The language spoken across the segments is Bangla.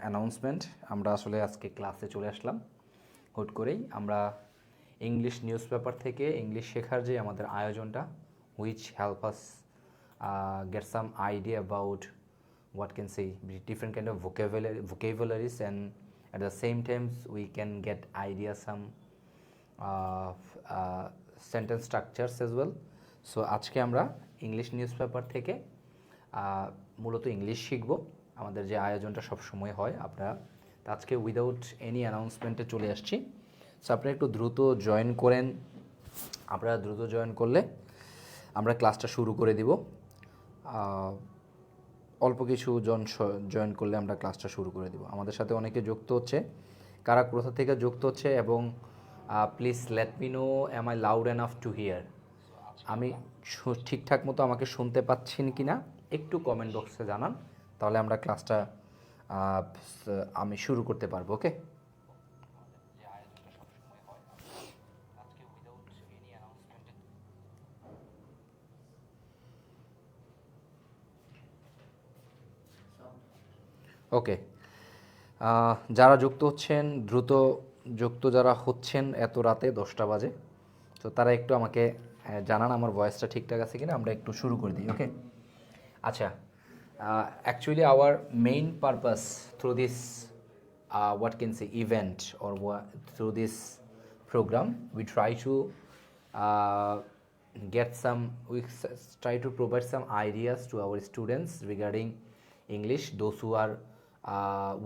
অ্যানাউন্সমেন্ট। আমরা আসলে আজকে ক্লাসে চলে আসলাম হুট করেই। আমরা ইংলিশ নিউজ পেপার থেকে ইংলিশ শেখার যে আমাদের আয়োজনটা, which help us get some idea about what can say different kind of vocabularies, and at the same times we can get idea some sentence structures as well. So আজকে আমরা ইংলিশ নিউজ পেপার থেকে মূলত ইংলিশ শিখব। আমাদের যে আয়োজনটা সব সময় হয় আপনারা, তো আজকে উইদাউট এনি অ্যানাউন্সমেন্টে চলে আসছি। সো আপনারা একটু দ্রুত জয়েন করেন। আপনারা দ্রুত জয়েন করলে আমরা ক্লাসটা শুরু করে দিব। অল্প কিছু জন জয়েন করলে আমরা ক্লাসটা শুরু করে দিব। আমাদের সাথে অনেকে যুক্ত হচ্ছে, কারা কোথা থেকে যুক্ত হচ্ছে, এবং please let me no am I loud enough to here. আমি ঠিকঠাক মতো আমাকে শুনতে পাচ্ছেন কি না একটু কমেন্ট বক্সে জানান, তাহলে আমরা ক্লাসটা আমি শুরু করতে পারবো। ওকে, ওকে। যারা যুক্ত হচ্ছেন দ্রুত যুক্ত, যারা হচ্ছেন এত রাতে 10টা বাজে, তো তারা একটু আমাকে জানান আমার ভয়েসটা ঠিকঠাক আছে কিনা, আমরা একটু শুরু করে দিই। ওকে, আচ্ছা। Actually our main purpose through this what can say event or through this program, we try to uh, try to provide some ideas to our students regarding English, those who are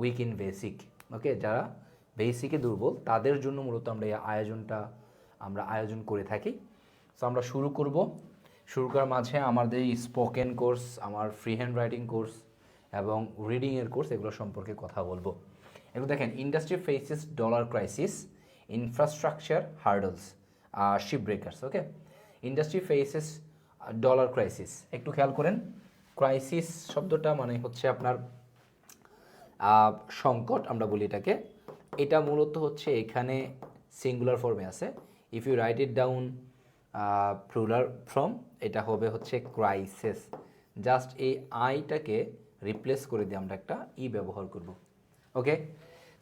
weak in basic. ওকে, যারা বেসিকে দুর্বল তাদের জন্য মূলত আমরা এই আয়োজন করে থাকি। সো আমরা শুরু করব। শুরু করার মাঝে আমাদের স্পোকেন কোর্স, আমার ফ্রি হ্যান্ড রাইটিং কোর্স এবং রিডিংয়ের কোর্স, এগুলো সম্পর্কে কথা বলবো। এগুলো দেখেন, industry faces dollar crisis, infrastructure hurdles, ship breakers. Okay, industry faces dollar crisis, একটু খেয়াল করেন। ক্রাইসিস শব্দটা মানে হচ্ছে আপনার সংকট, আমরা বলি এটাকে। এটা মূলত হচ্ছে এখানে সিঙ্গুলার ফর্মে আছে। If you write it down plural form, এটা হবে হচ্ছে ক্রাইসিস। জাস্ট এই আইটাকে রিপ্লেস করে দিয়ে আমরা একটা ই ব্যবহার করব। ওকে,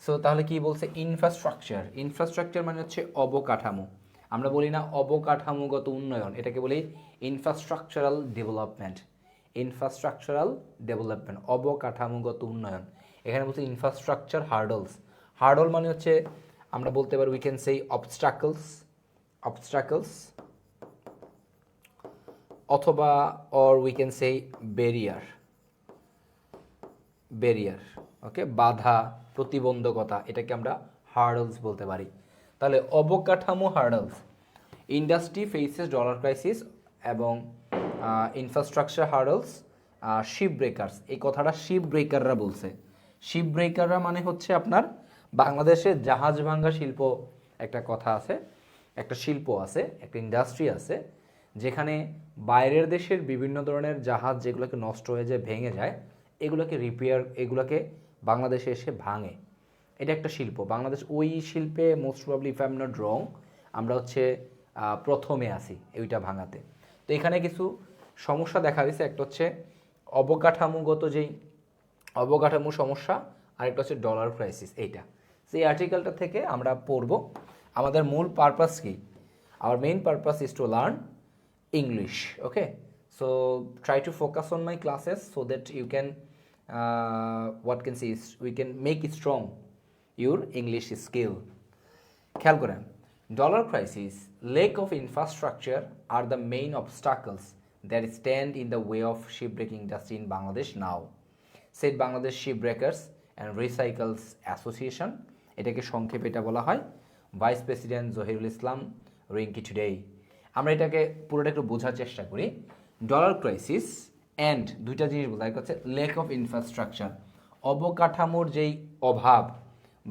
সো তাহলে কি বলছে? ইনফ্রাস্ট্রাকচার। ইনফ্রাস্ট্রাকচার মানে হচ্ছে অবকাঠামো। আমরা বলি না অবকাঠামোগত উন্নয়ন, এটাকে বলি ইনফ্রাস্ট্রাকচারাল ডেভেলপমেন্ট। ইনফ্রাস্ট্রাকচারাল ডেভেলপমেন্ট, অবকাঠামোগত উন্নয়ন। এখানে বলছে ইনফ্রাস্ট্রাকচার হার্ডলস। হার্ডল মানে হচ্ছে আমরা বলতে পারি উই ক্যান সেই অবস্ট্রাকলস অথবা অর উই ক্যান সেই ব্যারিয়ার। ওকে, বাধা, প্রতিবন্ধকতা, এটাকে আমরা হার্ডলস বলতে পারি। তাহলে অবকাঠামো hurdles, industry faces dollar crisis এবং ইনফ্রাস্ট্রাকচার হার্ডলস, শিপ ব্রেকার্স। এই কথাটা শিপ ব্রেকাররা বলছে। শিপ ব্রেকাররা মানে হচ্ছে আপনার বাংলাদেশে জাহাজ ভাঙ্গা শিল্প, একটা কথা আছে, একটা শিল্প আছে, একটা ইন্ডাস্ট্রি আছে, যেখানে বাইরের দেশের বিভিন্ন ধরনের জাহাজ যেগুলোকে নষ্ট হয়ে যায়, ভেঙে যায়, এগুলোকে এগুলোকে বাংলাদেশে এসে ভাঙে। এটা একটা শিল্প। বাংলাদেশ ওই শিল্পে most probably if I am not wrong, আমরা হচ্ছে প্রথমে আসি ওইটা ভাঙাতে। তো এখানে কিছু সমস্যা দেখা দিচ্ছে। একটা হচ্ছে অবকাঠামো সমস্যা, আরেকটা হচ্ছে ডলার ক্রাইসিস। এইটা সেই আর্টিকেলটা থেকে আমরা পড়ব। আমাদের মূল পারপাস কি? Our main purpose is to learn English. Okay, so try to focus on my classes so that you can what can say is we can make it strong your English skill. খেয়াল করেন, dollar crisis, lack of infrastructure are the main obstacles that stand in the way of shipbreaking industry in Bangladesh now, said Bangladesh Shipbreakers and Recycles Association. এটাকে সংক্ষেপে এটা বলা হয় ভাইস প্রেসিডেন্ট জহিরুল ইসলাম রিঙ্কি টুডে। আমরা এটাকে পুরোটা একটু বোঝার চেষ্টা করি। ডলার ক্রাইসিস অ্যান্ড দুইটা জিনিস বোঝা, এক হচ্ছে লেক অফ ইনফ্রাস্ট্রাকচার, অবকাঠামোর যেই অভাব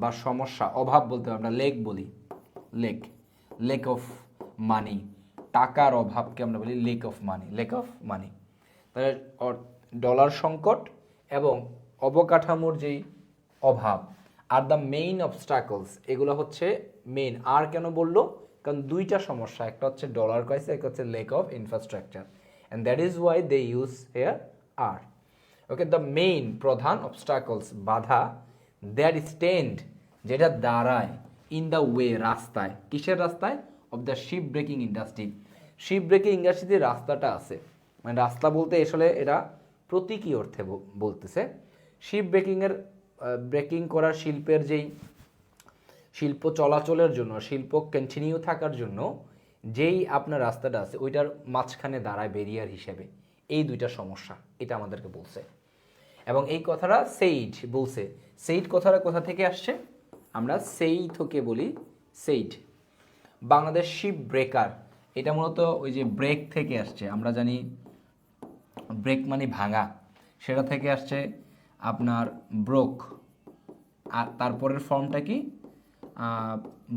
বা সমস্যা। অভাব বলতে আমরা লেক বলি, লেক অফ মানি, টাকার অভাবকে আমরা বলি লেক অফ মানি। তাহলে ডলার সংকট এবং অবকাঠামোর যেই অভাব আর দ্য মেইন অবস্ট্রাকলস, এগুলো হচ্ছে মেইন। আর কেন বললো? কারণ দুইটা সমস্যা, একটা হচ্ছে ডলার ক্রাইসিস, একটা হচ্ছে lack of infrastructure, and that is why they use here আর। ওকে, দ্য মেইন, প্রধান, অবস্ট্রাকলস, বাধা, দ্যাট স্ট্যান্ড, যেটা দাঁড়ায়, ইন দ্য ওয়ে, রাস্তায়, কিসের রাস্তায়? Of the ship breaking industry. Ship breaking ইন্ডাস্ট্রিতে রাস্তাটা আছে, মানে রাস্তা বলতে আসলে এটা প্রতীকী অর্থে বলতেছে। শিপ ব্রেকিংয়ের ব্রেকিং করার শিল্পের যেই শিল্প চলাচলের জন্য, শিল্প কন্টিনিউ থাকার জন্য যেই আপনার রাস্তাটা আছে ওইটার মাঝখানে দাঁড়ায় ব্যারিয়ার হিসেবে। এই দুইটা সমস্যা এটা আমাদেরকে বলছে, এবং এই কথাটা সেইড বলছে। সেইড কথাটা কোথা থেকে আসছে? আমরা সেই থেকে বলি সেইড। বাংলাদেশ শিপ ব্রেকার, এটা মূলত ওই যে ব্রেক থেকে আসছে। আমরা জানি ব্রেক মানে ভাঙা, সেটা থেকে আসছে আপনার ব্রোক, আর তারপরের ফর্মটা কি?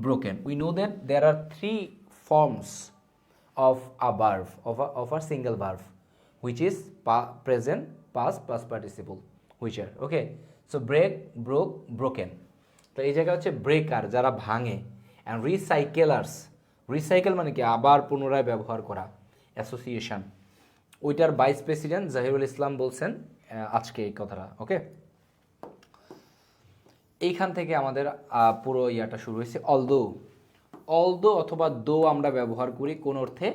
Broken. We know that there are 3 forms of a verb, of a single verb, which is present, past, past participle, which are okay. So break, broke, broken. তো এই জায়গা হচ্ছে ব্রেকার, যারা ভাঙে, অ্যান্ড রিসাইকেলার্স, রিসাইকেল মানে কি? আবার পুনরায় ব্যবহার করা, অ্যাসোসিয়েশন। ওইটার ভাইস প্রেসিডেন্ট জাহিরুল ইসলাম বলছেন আজকে এই কথাটা। ওকে, এইখান থেকে আমাদের পুরো ইয়াটা শুরু হয়েছে। অলদো, অলদো অথবা দো আমরা ব্যবহার করি কোন অর্থে?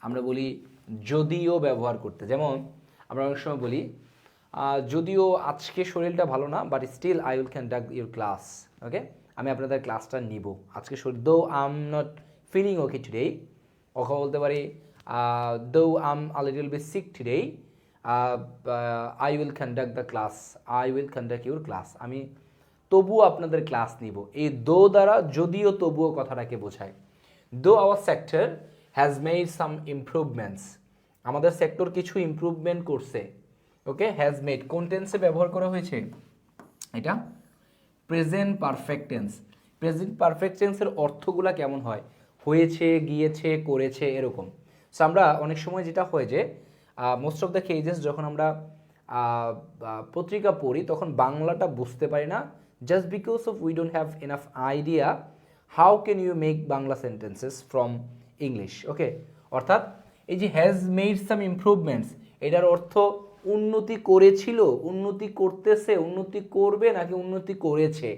আমরা বলি যদিও ব্যবহার করতে। যেমন আমরা অনেক সময় বলি যদিও আজকে শরীরটা ভালো না, but still I will conduct your class. Okay, আমি আপনাদের ক্লাসটা নিব আজকে। Though I am not feeling okay today, অথবা বলতে পারি though I am a little bit sick today, I will conduct the class, I will conduct your class. আমি তবুও আপনাদের ক্লাস নিব। এই দো দ্বারা যদিও তবুও কথাটাকে বোঝায়। Though our sector has made some improvements, আমাদের সেক্টর কিছু ইমপ্রুভমেন্ট করছে। ওকে, হ্যাজ মেড কোন টেন্সে ব্যবহার করা হয়েছে? এটা present perfect tense. Present perfect টেন্সের অর্থগুলা কেমন হয়? হয়েছে, গিয়েছে, করেছে, এরকম। সো আমরা অনেক সময় যেটা হয় যে মোস্ট অফ দ্য কেজেস যখন আমরা পত্রিকা পড়ি তখন বাংলাটা বুঝতে পারি না, just because of we don't have enough idea how can you make Bangla sentences from English. ওকে, অর্থাৎ এই যে হ্যাজ মেড সাম ইমপ্রুভমেন্টস, এটার অর্থ উন্নতি করেছিল, উন্নতি করতেছে, উন্নতি করবে, নাকি উন্নতি করেছে,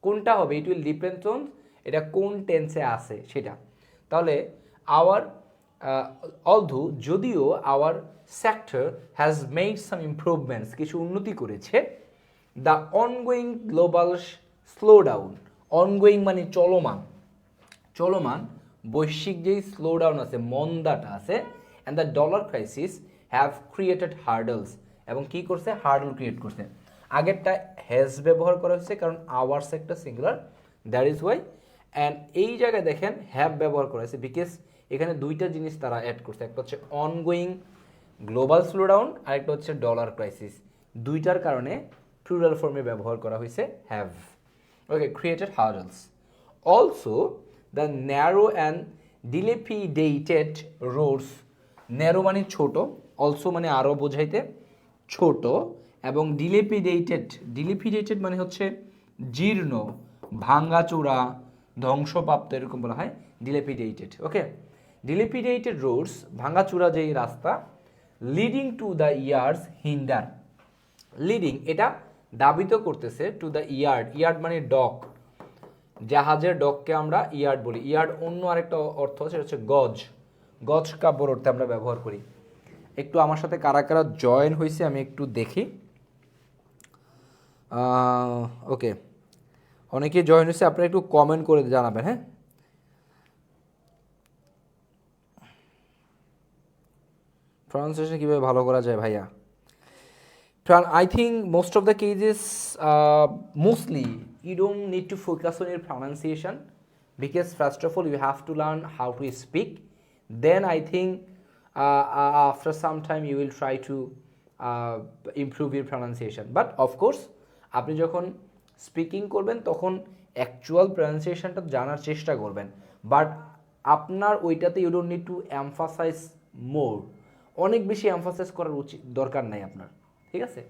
কোনটা হবে? ইট উইল ডিপেন্ড অন এটা কোন টেন্সে আছে সেটা। তাহলে আওয়ার অলদো, যদিও, our sector has made some improvements, কিছু উন্নতি করেছে। The ongoing global slowdown, ongoing মানে চলমান, চলমান বৈশ্বিক যেই স্লোডাউন আছে, মন্দাটা আছে, and the dollar crisis have created hurdles, এবং কি করছে? হার্ডল ক্রিয়েট করছে। আগেরটা হ্যাজ ব্যবহার করা হচ্ছে কারণ আওয়ার্স একটা singular, that is Y. And এই জায়গায় দেখেন হ্যাভ ব্যবহার করা হয়েছে বিকজ এখানে দুইটা জিনিস তারা অ্যাড করছে, একটা হচ্ছে অনগোয়িং গ্লোবাল স্লোডাউন, আর একটা হচ্ছে ডলার ক্রাইসিস। দুইটার কারণে প্লুরাল ফর্মে ব্যবহার করা হয়েছে have. Okay, created hurdles. Also the narrow and dilapidated roads, narrow মানে ছোট, অলসো মানে আরও বোঝাইতে ছোট, এবং ডিলেপিডেটেড, ডিলেপিডেটেড মানে হচ্ছে জীর্ণ, ভাঙ্গাচোরা, ধ্বংসপ্রাপ্ত, এরকম বলা হয় ডিলেপিডেটেড। ওকে, ডিলেপিডেটেড রোডস, ভাঙ্গাচোরা যেই রাস্তা, leading to the years hinder, leading এটা দাবিত করতেছে, টু দ্য ইয়ার্ড, ইয়ার্ড মানে ডক, জাহাজের ডককে আমরা ইয়ার্ড বলি। ইয়ার্ড অন্য আরেকটা অর্থ সেটা হচ্ছে গজ, গজ কাব্যর অর্থে আমরা ব্যবহার করি। একটু আমার সাথে কারা কারা জয়েন হয়েছে আমি একটু দেখি। ওকে, অনেকে জয়েন হয়েছে, আপনারা একটু কমেন্ট করে জানাবেন। হ্যাঁ, প্রনাউন্সিয়েশন কীভাবে ভালো করা যায় ভাইয়া? I think most of the cases, mostly you don't need to focus on your pronunciation because first of all you have to learn how to speak. Then I think after some time you will try to improve your pronunciation. But of course আপনি যখন স্পিকিং করবেন তখন অ্যাকচুয়াল প্রনাউন্সিয়েশনটা জানার চেষ্টা করবেন, বাট আপনার ওইটাতে you don't need to emphasize more, অনেক বেশি এমফাসাইজ করার দরকার নাই আপনার। ঠিক আছে,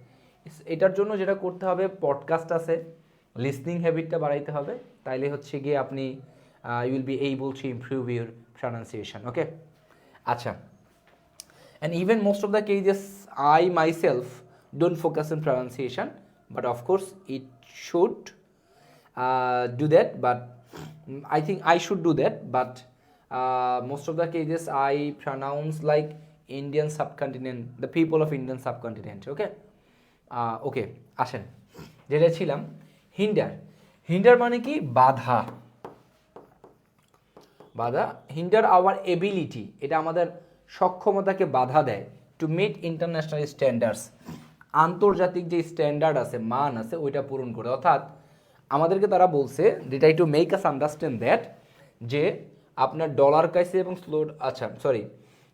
এটার জন্য যেটা করতে হবে, পডকাস্ট আছে, লিসনিং হ্যাবিটটা বাড়াইতে হবে, তাইলে হচ্ছে গিয়ে আপনি you will be able to improve your pronunciation. Okay, আচ্ছা, and even most of the cases I myself don't focus on pronunciation, but of course it should do that, but I think I should do that, but most of the cases I pronounce like Indian subcontinent, the people of Indian subcontinent. Okay, okay, আসেন যেটা ছিলাম হিন্ডার। হিন্ডার মানে কি? বাধা। বাধা, হিন্ডার আওয়ার এবিলিটি, এটা আমাদের সক্ষমতাকে বাধা দেয় টু মিট ইন্টারন্যাশনাল স্ট্যান্ডার্ডস, আন্তর্জাতিক যে স্ট্যান্ডার্ড আছে, মান আছে, ওইটা পূরণ করে। অর্থাৎ আমাদেরকে তারা বলছে, যেটা to make us understand that, যে আপনার ডলার কাইসে এবং স্লো, আচ্ছা সরি,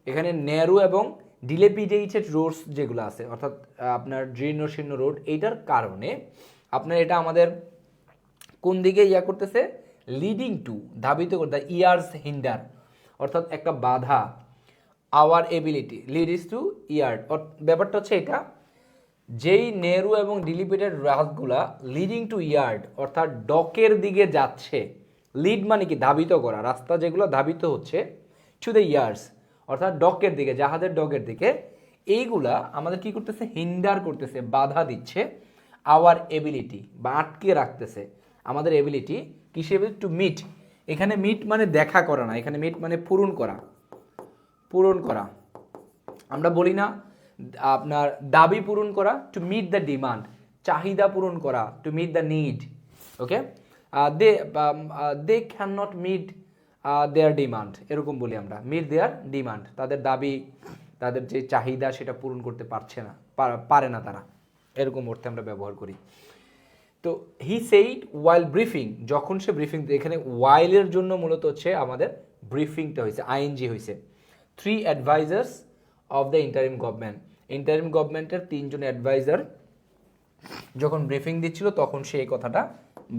এখানে ন্যারো এবং ডিলেপিডেটেড রোডস যেগুলো আছে, অর্থাৎ আপনার জীর্ণশীর্ণ রোড, এইটার কারণে আপনার এটা আমাদের কোন দিকে ইয়া করতেছে, লিডিং টু, ধাবিত করতে, ইয়ার্স হিন্ডার, অর্থাৎ একটা বাধা, our ability leads to yard. ব্যাপারটা হচ্ছে এটা, যেই নেরু এবং ডিলিপিটেড রাস্টগুলা লিডিং টু ইয়ার্ড, অর্থাৎ ডকের দিকে যাচ্ছে, লিড মানে কি? ধাবিত করা, রাস্তা যেগুলো ধাবিত হচ্ছে টু দ্য ইয়ার্স, অর্থাৎ ডকের দিকে, জাহাজের ডকের দিকে, এইগুলা আমাদের কি করতেছে? হিন্ডার করতেছে, বাধা দিচ্ছে আওয়ার এবিলিটি, বা আটকে রাখতেছে আমাদের এবিলিটি কিসে? To meet. এখানে মিট মানে দেখা করা না, এখানে মিট মানে পূরণ করা। পূরণ করা, আমরা বলি না আপনার দাবি পূরণ করা, টু মিট দ্য ডিমান্ড, চাহিদা পূরণ করা, to meet the need. Okay, they can not meet their demand, এরকম বলি আমরা, মিট দেয়ার ডিমান্ড, তাদের দাবি, তাদের যে চাহিদা সেটা পূরণ করতে পারছে না, পারে না তারা, এরকম অর্থে আমরা ব্যবহার করি। তো হি সেইড ওয়াইল ব্রিফিং, যখন সে ব্রিফিং, এখানে ওয়াইলের জন্য মূলত হচ্ছে আমাদের ব্রিফিংটা হয়েছে, আইএনজি হয়েছে। 3 advisers of the interim government, interim গভর্নমেন্টের 3 জন অ্যাডভাইজার যখন ব্রিফিং দিচ্ছিল তখন সে এই কথাটা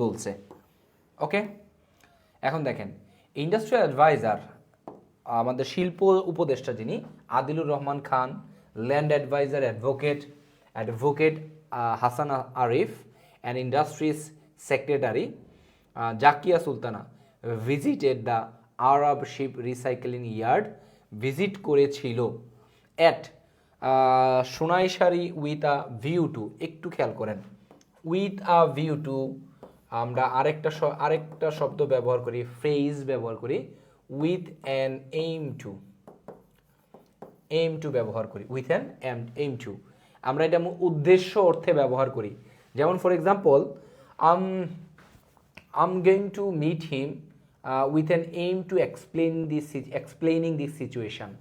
বলছে। ওকে, এখন দেখেন ইন্ডাস্ট্রিয়াল অ্যাডভাইজার, আমাদের শিল্প উপদেষ্টা যিনি, Adilur Rahman Khan, land adviser advocate Hasan Arif, and industries secretary Zakia Sultana visited the Arab ship recycling yard, visit করেছিল at Sonaichhari with a view to, একটু খেয়াল করেন, উইথ আ ভিউ টু, আমরা আরেকটা শব্দ ব্যবহার করি, ফ্রেজ ব্যবহার করি, with an aim two, aim to ব্যবহার করি, উইথ অ্যান এইম টু, আমরা এটা উদ্দেশ্য অর্থে ব্যবহার করি। যেমন for example, am going to meet him with an aim to explaining this situation,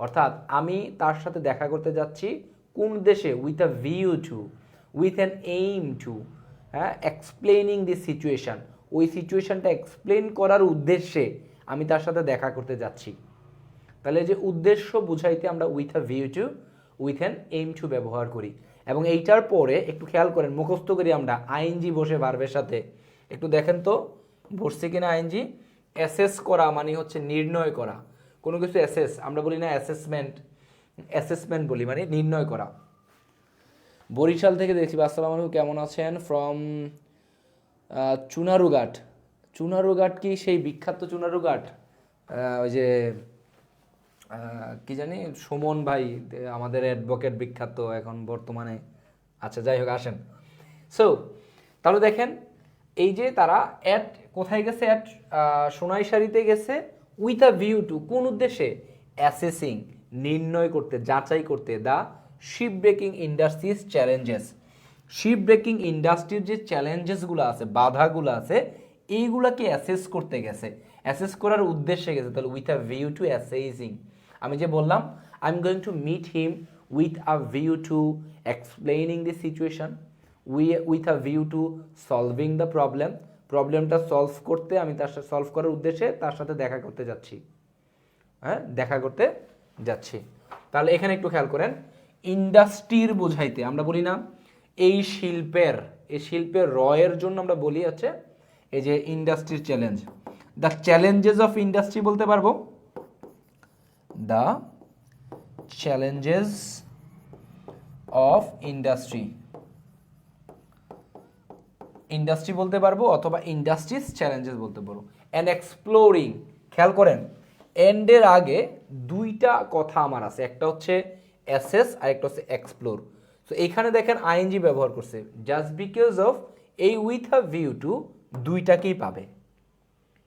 অর্থাৎ আমি তার সাথে দেখা করতে যাচ্ছি কোন দেশে? With a view to, with an aim to, হ্যাঁ, এক্সপ্লেনিং দিস সিচুয়েশন, ওই সিচুয়েশনটা এক্সপ্লেন করার উদ্দেশ্যে আমি তার সাথে দেখা করতে যাচ্ছি। তাহলে যে উদ্দেশ্য বুঝাইতে আমরা with a view to, with an aim two ব্যবহার করি। এবং এইটার পরে একটু খেয়াল করেন, মুখস্থ করি আমরা, আইএনজি বসে ভার্বের সাথে, একটু দেখেন তো বসছে কিনা আইএনজি। অ্যাসেস করা মানে হচ্ছে নির্ণয় করা, কোনো কিছু অ্যাসেস, আমরা বলি না অ্যাসেসমেন্ট, অ্যাসেসমেন্ট বলি মানে নির্ণয় করা। বরিশাল থেকে দেখছি, আসসালামু আলাইকুম, কেমন আছেন? ফ্রম চুনারুঘাট। চুনারুঘাট কি সেই বিখ্যাত চুনারুঘাট? ওই যে কি জানি, সুমন ভাই আমাদের অ্যাডভোকেট, বিখ্যাত এখন বর্তমানে, আচ্ছা যাই হোক, আসেন। সো তাহলে দেখেন, এই যে তারা অ্যাট কোথায় গেছে? অ্যাট সোনাইশাড়িতে গেছে, উইথ আ ভিউ টু, কোন উদ্দেশ্যে? অ্যাসেসিং, নির্ণয় করতে, যাচাই করতে, the ship breaking industries challenges, ship breaking ইন্ডাস্ট্রির যে চ্যালেঞ্জেসগুলো আছে, বাধাগুলো আছে, এইগুলাকে অ্যাসেস করতে গেছে, অ্যাসেস করার উদ্দেশ্যে গেছে। তাহলে with a view to assessing, আমি যে বললাম I am going to meet him with a view to explaining the situation, with a view to solving the problem, প্রবলেমটা সলভ করতে, আমি তার সাথে সলভ করার উদ্দেশ্যে তার সাথে দেখা করতে যাচ্ছি, হ্যাঁ, দেখা করতে যাচ্ছি। তাহলে এখানে একটু খেয়াল করেন, ইন্ডাস্ট্রির বোঝাইতে আমরা বলি না এই শিল্পের, এই শিল্পের রয়ের জন্য আমরা বলি হচ্ছে এই যে ইন্ডাস্ট্রির challenge, the challenges of industry বলতে পারবো, the challenges of industry, industry বলতে পারবো, অথবা ইন্ডাস্ট্রিজ চ্যালেঞ্জেস বলতে পারবো। অ্যান্ড এক্সপ্লোরিং, খেয়াল করেন এন্ডের আগে দুইটা কথা আমার আছে, একটা হচ্ছে অ্যাসেস আর একটা হচ্ছে এক্সপ্লোর। তো এইখানে দেখেন আইএনজি ব্যবহার করছে, জাস্ট বিকজ অফ এই উইথ আ ভিউ টু দুইটাকেই পাবে।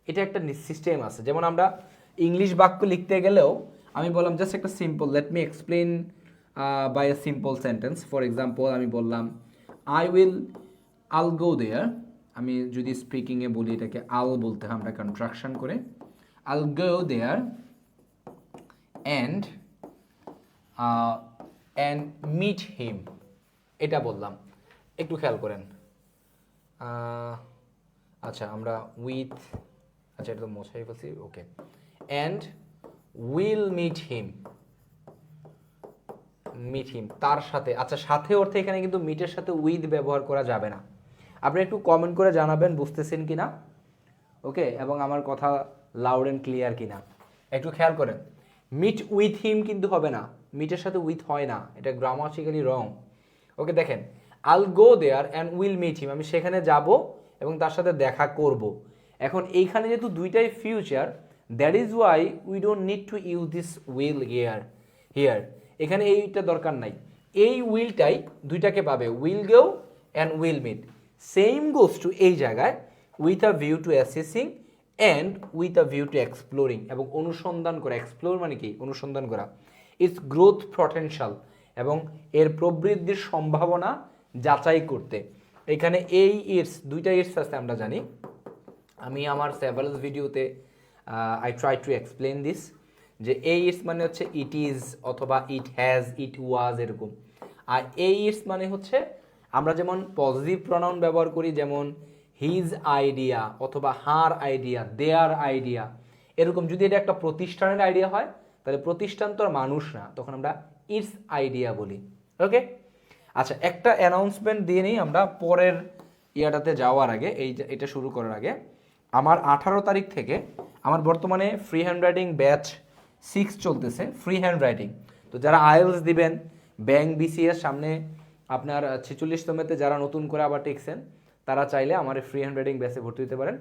এটা একটা সিস্টেম আছে। যেমন আমরা ইংলিশ বাক্য লিখতে গেলেও আমি বললাম জাস্ট একটা simple, let me explain by a simple sentence. For example আমি বললাম আল গো দেয়ার। আমি যদি স্পিকিংয়ে বলি এটাকে আল বলতে হয় আমরা কন্ট্রাকশন করে, আল go there and meet him, এটা বললাম। একটু খেয়াল করেন। আচ্ছা আমরা উইথ, আচ্ছা এটা তো মোছাই ফেলছি, ওকে। অ্যান্ড উইল মিট হিম, তার সাথে। আচ্ছা সাথে অর্থে এখানে কিন্তু মিটের সাথে উইথ ব্যবহার করা যাবে না। আপনি একটু কমেন্ট করে জানাবেন বুঝতেছেন কিনা, ওকে, এবং আমার কথা লাউড অ্যান্ড ক্লিয়ার কিনা একটু খেয়াল করেন। মিট উইথ হিম কিন্তু হবে না, মিটের সাথে উইথ হয় না, এটা গ্রামাটিক্যালি রং। ওকে দেখেন, I'll go there and will meet him, আমি সেখানে যাব এবং তার সাথে দেখা করব। এখন এইখানে যেহেতু দুইটাই future, that is why we don't need to use this will here. এখানে এইটা দরকার নাই, এই উইলটাই দুইটাকে পাবে, will go and will meet. Same goes to এই জায়গায় with a view to assessing and with a view to exploring, এবং অনুসন্ধান করা। এক্সপ্লোর মানে কি? অনুসন্ধান করা। ইটস গ্রোথ পটেনশিয়াল, এবং এর প্রবৃদ্ধির সম্ভাবনা যাচাই করতে। এখানে এই ইটস, দুইটা ইটস আছে আমরা জানি। আমি আমার সেভারাল ভিডিওতে I try to explain this, যে এই ইটস মানে হচ্ছে ইট ইজ অথবা ইট হ্যাজ, ইট ওয়াজ, এরকম। আর এই ইটস মানে হচ্ছে আমরা যেমন পজিটিভ প্রনাউন ব্যবহার করি, যেমন হিজ আইডিয়া অথবা হার আইডিয়া, দেয়ার আইডিয়া, এরকম। যদি এটা একটা প্রতিষ্ঠানের আইডিয়া হয় তাহলে প্রতিষ্ঠান তো আর মানুষ না, তখন আমরা ইটস আইডিয়া বলি। ওকে, আচ্ছা একটা অ্যানাউন্সমেন্ট দিয়ে নিই আমরা পরের ইয়াটাতে যাওয়ার আগে, এটা শুরু করার আগে। আমার 18 তারিখ থেকে আমার বর্তমানে ফ্রি হ্যান্ড রাইটিং ব্যাচ 6 চলতেছে, ফ্রি হ্যান্ড রাইটিং। তো যারা আইএলস দিবেন, ব্যাংক বিসিএস সামনে আপনার 46তমেতে যারা নতুন করে আবার টেকছেন, তারা চাইলে আমার ফ্রি হ্যান্ড রাইটিং ব্যাচে ভর্তি হতে পারেন।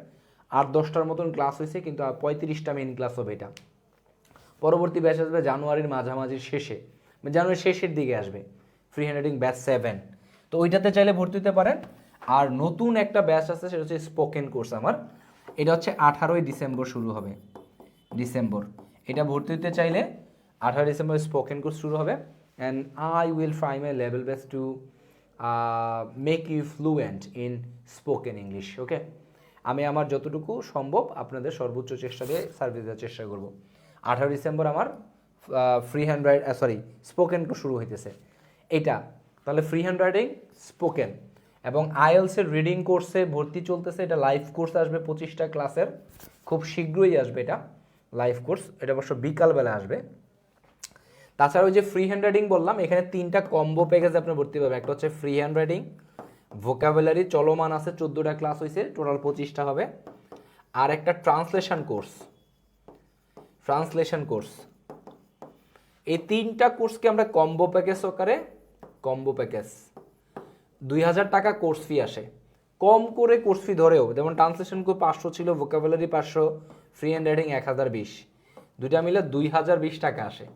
8-10টার মতন ক্লাস হয়েছে, কিন্তু 35টা মেইন ক্লাস হবে। এটা পরবর্তী ব্যাচ আসবে জানুয়ারির মাঝামাঝির শেষে, জানুয়ারির শেষের দিকে আসবে ফ্রি হ্যান্ড রাইটিং ব্যাচ 7। তো ওইটাতে চাইলে ভর্তি হতে পারেন। আর নতুন একটা ব্যাচ আছে, সেটা হচ্ছে স্পোকেন কোর্স আমার। এটা হচ্ছে 18ই ডিসেম্বর শুরু হবে, ডিসেম্বর। এটা ভর্তি হতে চাইলে 18 ডিসেম্বর স্পোকেন কোর্স শুরু হবে। And I will try my level best to make you fluent in spoken English. Okay, আমি আমার যতটুকু সম্ভব আপনাদের সর্বোচ্চ চেষ্টা দিয়ে সার্ভিস দেওয়ার চেষ্টা করব। 18 ডিসেম্বর আমার ফ্রি হ্যান্ড স্পোকেন কোর্স শুরু হইতেছে এটা। তাহলে ফ্রি হ্যান্ড রাইটিং, স্পোকেন এবং আইএলসের রিডিং কোর্সে ভর্তি চলতেছে। এটা লাইভ কোর্স আসবে 25টা ক্লাসের, খুব শীঘ্রই আসবে এটা লাইভ কোর্স। এটা অবশ্য বিকালবেলা আসবে। তাছাড়া ওই যে ফ্রি হ্যান্ড রাইটিং বললাম, এখানে 3টা কম্বো প্যাকেজ আপনি ভর্তি পাবেন। একটা হচ্ছে ফ্রি হ্যান্ড রাইটিং, ভোকাবুলারি চলমান আছে, 14টা ক্লাস হয়েছে, টোটাল 25টা হবে। আর একটা ট্রান্সলেশন কোর্স। এই 3টা কোর্সকে আমরা কম্বো প্যাকেজ আকারে, কম্বো প্যাকেজ 2000 টাকা কোর্স ফি আসে। কম করে কোর্স ফি ধরেও, যেমন ট্রান্সলেশন কোর্স 500 ছিল, ভোকাবুলারি 500, ফ্রি হ্যান্ড রাইটিং 1020, দুইটা মিলে 2020 টাকা আসে।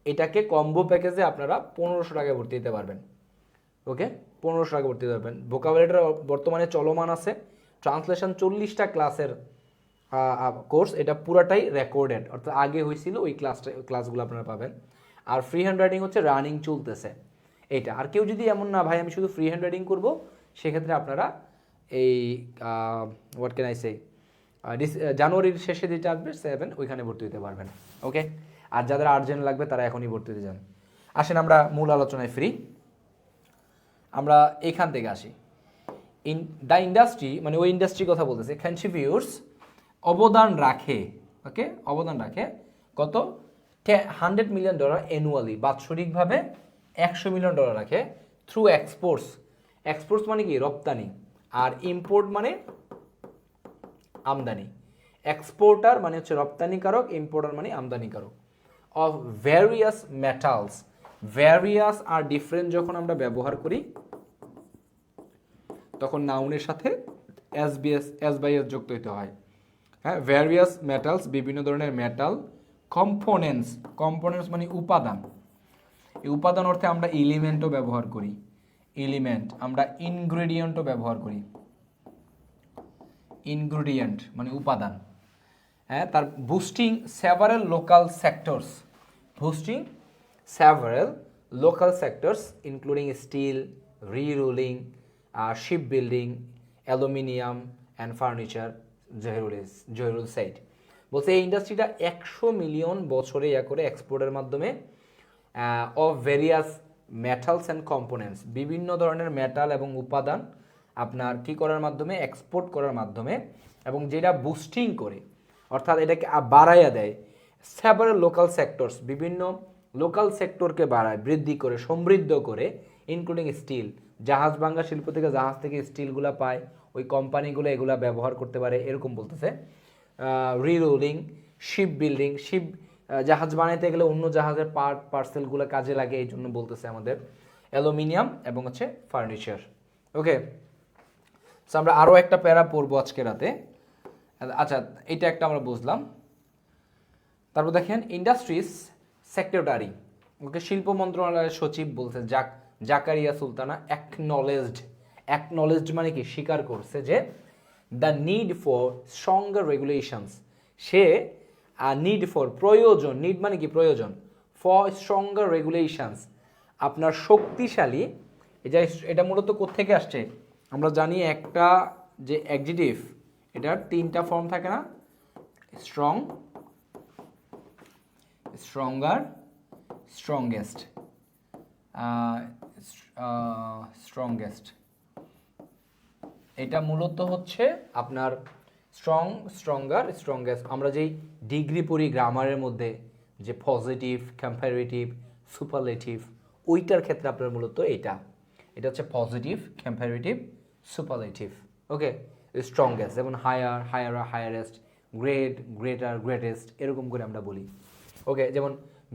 এটাকে কম্বো প্যাকেজে আপনারা 1500 টাকায় ভর্তি দিতে পারবেন। ওকে, 1500 টাকা ভর্তি দিতে পারবেন। ভোকাবুলারিটা বর্তমানে চলমান আছে। ট্রান্সলেশন 40টা ক্লাসের কোর্স, এটা পুরাটাই রেকর্ডেড, অর্থাৎ আগে হয়েছিল ওই ক্লাসগুলো আপনারা পাবেন। আর ফ্রি হ্যান্ড রাইটিং হচ্ছে রানিং চলতেছে এইটা। আর কেউ যদি এমন না ভাই আমি শুধু ফ্রি হ্যান্ড রাইটিং করবো, সেক্ষেত্রে আপনারা এই হোয়াট ক্যান আই সে জানুয়ারির শেষে যেটা আসবে 7, ওইখানে ভর্তি হতে পারবেন। ওকে, আর যাদের আর্জেন্ট লাগবে তারা এখনই ভর্তি হতে যান। আসেন আমরা মূল আলোচনায় ফ্রি। আমরা এখান থেকে আসি। ইন দ্য ইন্ডাস্ট্রি, মানে ওই ইন্ডাস্ট্রির কথা বলতেছে, কন্ট্রিবিউটস অবদান রাখে, ওকে, অবদান রাখে কত? $100 মিলিয়ন অ্যানুয়ালি, বাৎসরিকভাবে $100 মিলিয়ন রাখে থ্রু এক্সপোর্টস। এক্সপোর্টস মানে কি? রপ্তানি। আর ইম্পোর্ট মানে আমদানি। এক্সপোর্টার মানে হচ্ছে রপ্তানিকারক, ইম্পোর্টার মানে আমদানিকারক। অফ ভ্যারিয়াস মেটালস, ভ্যারিয়াস আর ডিফারেন্ট যখন আমরা ব্যবহার করি তখন নাউনের সাথে এস বাই এস যুক্ত হতে হয়। হ্যাঁ, ভ্যারিয়াস মেটালস, বিভিন্ন ধরনের মেটাল। কম্পোনেন্টস মানে উপাদান। এই উপাদান অর্থে আমরা এলিমেন্টও ব্যবহার করি, এলিমেন্ট। আমরা ইনগ্রেডিয়েন্টও ব্যবহার করি, ইনগ্রেডিয়েন্ট মানে উপাদান, হ্যাঁ, তার boosting several local sectors, boosting several local sectors including steel, re-rolling, shipbuilding, aluminium and furniture, Zahirul side বলছে এই ইন্ডাস্ট্রিটা 100 মিলিয়ন বছরে করে এক্সপোর্টের মাধ্যমে of various metals and components, বিভিন্ন ধরনের মেটাল এবং উপাদান আপনার কি করার মাধ্যমে, এক্সপোর্ট করার মাধ্যমে, এবং যেটা বুস্টিং করে অর্থাৎ এটাকে বাড়াইয়া দেয়, সেভারাল লোকাল সেক্টরস, বিভিন্ন লোকাল সেক্টরকে বাড়ায়, বৃদ্ধি করে, সমৃদ্ধ করে, ইনক্লুডিং স্টিল, জাহাজ ভাঙ্গা শিল্প থেকে জাহাজ থেকে স্টিলগুলো পায়, ওই কোম্পানিগুলো এগুলা ব্যবহার করতে পারে, এরকম বলতেছে। রিরোলিং, শিপ বিল্ডিং, শিপ জাহাজ বানাইতে গেলে অন্য জাহাজের পার্সেলগুলো কাজে লাগে, এই জন্য বলতেছে আমাদের। অ্যালুমিনিয়াম এবং হচ্ছে ফার্নিচার। ওকে, সো আমরা আরও একটা প্যারা পড়বো আজকে রাতে। আচ্ছা, এটা একটা আমরা বুঝলাম। তারপর দেখেন ইন্ডাস্ট্রিজ সেক্রেটারি, ওকে, শিল্প মন্ত্রণালয়ের সচিব বলছে জাকারিয়া সুলতানা অ্যাকনলেজড মানে কি, স্বীকার করছে যে the need for stronger regulations, say need for প্রয়োজন, নিড মানে কি প্রয়োজন, ফর স্ট্রঙ্গার রেগুলেশনস আপনার শক্তিশালী, এটা মূলত কোত্থেকে আসছে আমরা জানি, একটা যে অ্যাডজেক্টিভ এটার 3টা ফর্ম থাকে না, স্ট্রং, স্ট্রঙ্গার, স্ট্রংগেস্ট, স্ট্রংগেস্ট, এটা মূলত হচ্ছে আপনার স্ট্রং, স্ট্রঙ্গার, স্ট্রংগেস্ট। আমরা যেই ডিগ্রি পড়ি গ্রামারের মধ্যে যে পজিটিভ, কম্পারেটিভ, সুপারলেটিভ, ওইটার ক্ষেত্রে আপনার মূলত এটা হচ্ছে positive, comparative, superlative. Okay, strongest, যেমন higher, higher, highest, great, greater, greatest, এরকম করে আমরা বলি। ওকে, যেমন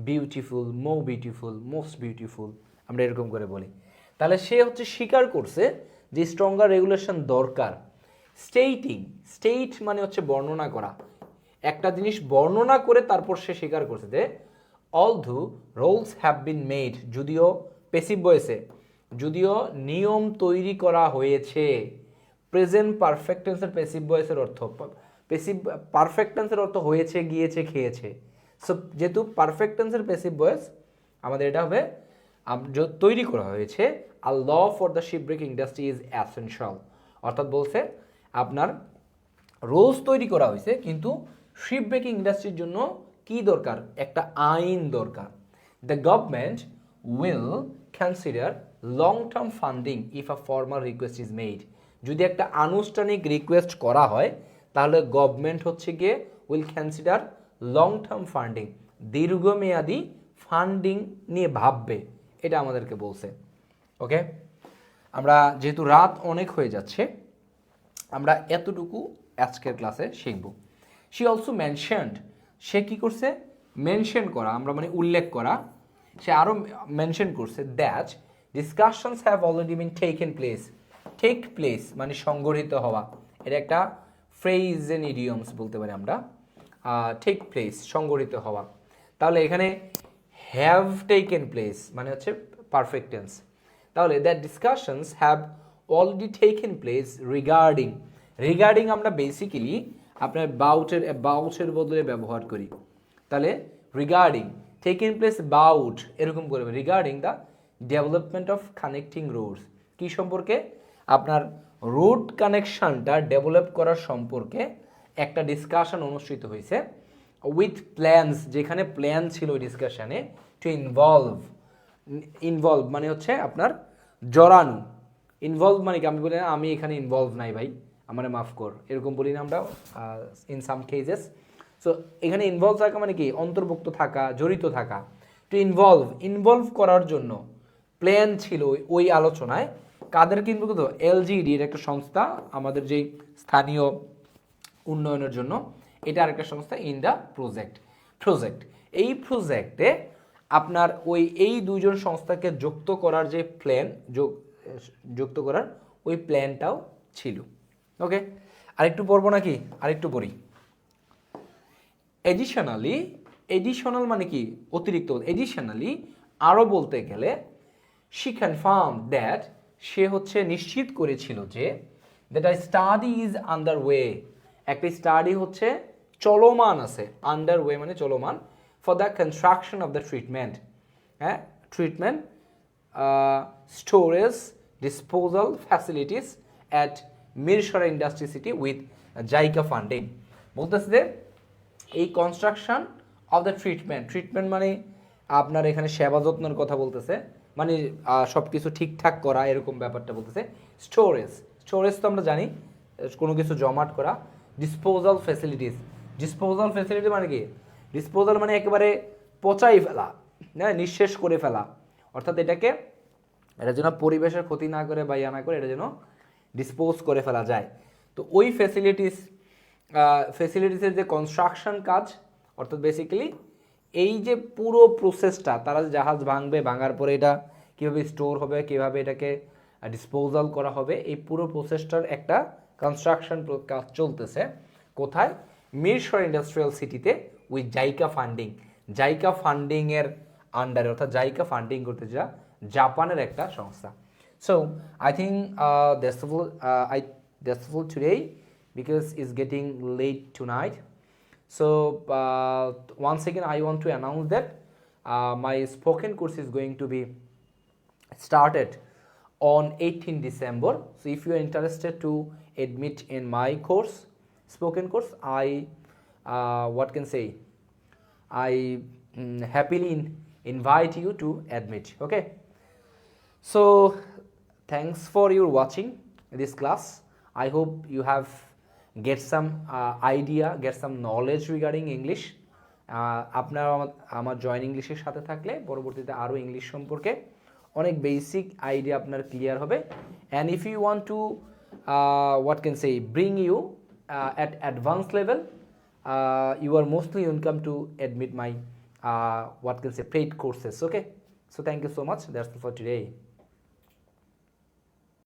বিউটিফুল, মোস্ট বিউটিফুল, আমরা এরকম করে বলি। তাহলে সে হচ্ছে স্বীকার করছে যে স্ট্রঙ্গার রেগুলেশন দরকার। স্টেট মানে হচ্ছে বর্ণনা করা, একটা জিনিস বর্ণনা করে তারপর সে স্বীকার করছে যে অলধু রুলস হ্যাভ বিন মেড, যদিও প্যাসিভ ভয়েসে, যদিও নিয়ম তৈরি করা হয়েছে। প্রেজেন্ট পারফেক্ট টেন্সের প্যাসিভ ভয়েসের অর্থ, পারফেক্ট টেন্সের অর্থ হয়েছে, গিয়েছে, খেয়েছে। সো যেহেতু পারফেক্ট টেন্সের প্যাসিভ ভয়েস, আমাদের এটা হবে তৈরি করা হয়েছে। A law for the ship breaking industry is essential, অর্থাৎ বলছে আপনার রুলস তৈরি করা হয়েছে, কিন্তু শিপ ব্রেকিং ইন্ডাস্ট্রির জন্য কি দরকার, একটা আইন দরকার। The government will consider long term funding if a formal request is made, যদি একটা আনুষ্ঠানিক রিকোয়েস্ট করা হয় তাহলে গভর্নমেন্ট হচ্ছে গিয়ে will consider long term funding, দীর্ঘমেয়াদী ফান্ডিং নিয়ে ভাববে, এটা আমাদেরকে বলছে। ওকে, আমরা যেহেতু রাত অনেক হয়ে যাচ্ছে, আমরা এতটুকু আজকের ক্লাসে শিখব। শি অলসো মেনশনড, সে কি করছে, মেনশন করা, আমরা মানে উল্লেখ করা, সে আরও মেনশন করছে that discussions have already been taken place, take place মানে সংগঠিত হওয়া, এটা একটা ফ্রেজ এন্ড ইডিয়মস বলতে পারি আমরা। টেক প্লেস সংগঠিত হওয়া, তাহলে এখানে হ্যাভ টেকেন প্লেস মানে হচ্ছে পারফেক্ট টেন্স। তাহলে that discussions have already taken place regarding আমরা বেসিক্যালি আপনার বাউটের বদলে ব্যবহার করি। তাহলে রিগার্ডিং, টেকেন প্লেস বাউট, এরকম করবে। Regarding the development of connecting roads, কি সম্পর্কে, আপনার রোড কানেকশনটা ডেভেলপ করার সম্পর্কে একটা ডিসকাশন অনুষ্ঠিত হয়েছে। উইথ প্ল্যানস, যেখানে প্ল্যান ছিল ওই ডিসকাশনে, টু ইনভলভ মানে হচ্ছে আপনার জড়ানো, ইনভলভ মানে কি, আমি বলি না আমি এখানে ইনভলভ নাই ভাই, আমার মাফ কর, এরকম বলি না আমরা ইন সাম কেসেস। সো এখানে ইনভলভ থাকা মানে কি, অন্তর্ভুক্ত থাকা, জড়িত থাকা। টু ইনভলভ করার জন্য প্ল্যান ছিল ওই আলোচনায়, কাদের কিন্তু এলজিডি, এর একটা সংস্থা আমাদের যেই স্থানীয় উন্নয়নের জন্য, এটা আরেকটা সংস্থা, ইন দ্য প্রজেক্ট। এই প্রজেক্টে আপনার এই দুইজন সংস্থাকে যুক্ত করার যে প্ল্যান, যুক্ত করার ওই প্ল্যানটাও ছিল। ওকে, আরেকটু পড়বো নাকি, আরেকটু পড়ি। এডিশনাল মানে কি, অতিরিক্ত। এডিশনালি আরও বলতে গেলে, শি কনফার্ম দ্যাট, সে হচ্ছে নিশ্চিত করেছিল যে that a study is under way, একটা স্টাডি হচ্ছে চলমান আছে, আন্ডার ওয়ে মানে চলমান, for the construction of the treatment, হ্যাঁ treatment storage disposal facilities at Mirsarai industry city with JICA funding. বলতেছে যে এই construction of the treatment, treatment মানে আপনার এখানে সেবা যত্নের কথা বলতেছে, মানে সব কিছু ঠিকঠাক করা এরকম ব্যাপারটা বলতেছে। স্টোরেজ, স্টোরেজ তো আমরা জানি কোনো কিছু জমাট করা। ডিসপোজাল ফ্যাসিলিটিস, ডিসপোজাল ফ্যাসিলিটি মানে কি, ডিসপোজাল মানে একেবারে পচাই ফেলা, হ্যাঁ নিঃশেষ করে ফেলা, অর্থাৎ এটাকে এটা যেন পরিবেশের ক্ষতি না করে বা ইয়া না করে এটা যেন ডিসপোজ করে ফেলা যায়। তো ওই ফ্যাসিলিটিসের যে কনস্ট্রাকশন কাজ, অর্থাৎ বেসিক্যালি এই যে পুরো প্রসেসটা, তারা জাহাজ ভাঙবে, ভাঙার পরে এটা কীভাবে স্টোর হবে, কীভাবে এটাকে ডিসপোজাল করা হবে, এই পুরো প্রসেসটার একটা কনস্ট্রাকশন কাজ চলতেছে। কোথায়? মিরসরাই ইন্ডাস্ট্রিয়াল সিটিতে উইথ জাইকা ফান্ডিং, জাইকা ফান্ডিংয়ের আন্ডারে, অর্থাৎ জাইকা ফান্ডিং করতে যা জাপানের একটা সংস্থা। So I think that's all today because it's getting late tonight. So once again I want to announce that my spoken course is going to be started on 18 December. So if you are interested to admit in my course, spoken course, I what can say, I happily invite you to admit. Okay, so thanks for your watching this class. I hope you have get some idea, get some knowledge regarding English. আপনারা আমার জয়েন ইংলিশের সাথে থাকলে পরবর্তীতে আরও ইংলিশ সম্পর্কে অনেক বেসিক আইডিয়া আপনার ক্লিয়ার হবে। And if you want to what can say bring you at advanced level, you are mostly welcome to admit my what can say paid courses. Okay, so thank you so much. That's all for today.